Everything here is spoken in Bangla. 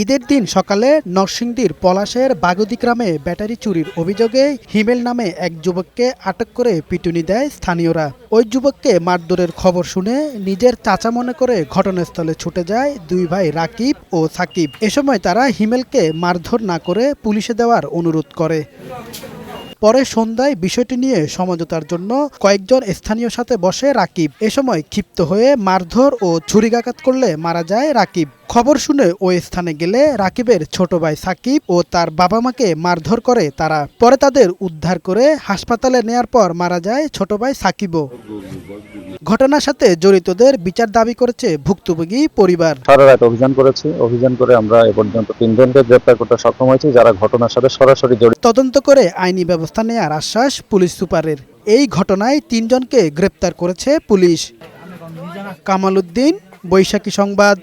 ঈদের দিন সকালে নরসিংদীর পলাশের বাগদি গ্রামে ব্যাটারি চুরির অভিযোগে হিমেল নামে এক যুবককে আটক করে পিটুনি দেয় স্থানীয়রা। ওই যুবককে মারধরের খবর শুনে নিজের চাচা মনে করে ঘটনাস্থলে ছুটে যায় দুই ভাই রাকিব ও সাকিব। এ সময় তারা হিমেলকে মারধর না করে পুলিশে দেওয়ার অনুরোধ করে। পরে সন্ধ্যায় বিষয়টি নিয়ে সমঝোতার জন্য কয়েকজন স্থানীয় সাথে বসে রাকিব। এ সময় ক্ষিপ্ত হয়ে মারধর ও ছুরিকাঘাত করলে মারা যায় রাকিব। খবর শুনে ওই স্থানে গেলে রাকিবের ছোট ভাই সাকিব ও তার বাবা মাকে মারধর করে তারা। পরে তাদের উদ্ধার করে হাসপাতালে নেয়ার পর মারা যায় ছোট ভাই সাকিবও। ঘটনার সাথে জড়িতদের বিচার দাবি করেছে ভুক্তভোগী পরিবার। সারা রাত অভিযান করেছি। অভিযান করে আমরা এ পর্যন্ত 3 জনকে গ্রেপ্তার করতে সক্ষম হয়েছি যারা ঘটনার সাথে সরাসরি জড়িত। তদন্ত করে আইনি ব্যবস্থা নেয়ার আশ্বাস পুলিশ সুপারের। এই ঘটনায় 3 জনকে গ্রেপ্তার করেছে পুলিশ। কামাল উদ্দিন, বৈশাখী সংবাদ।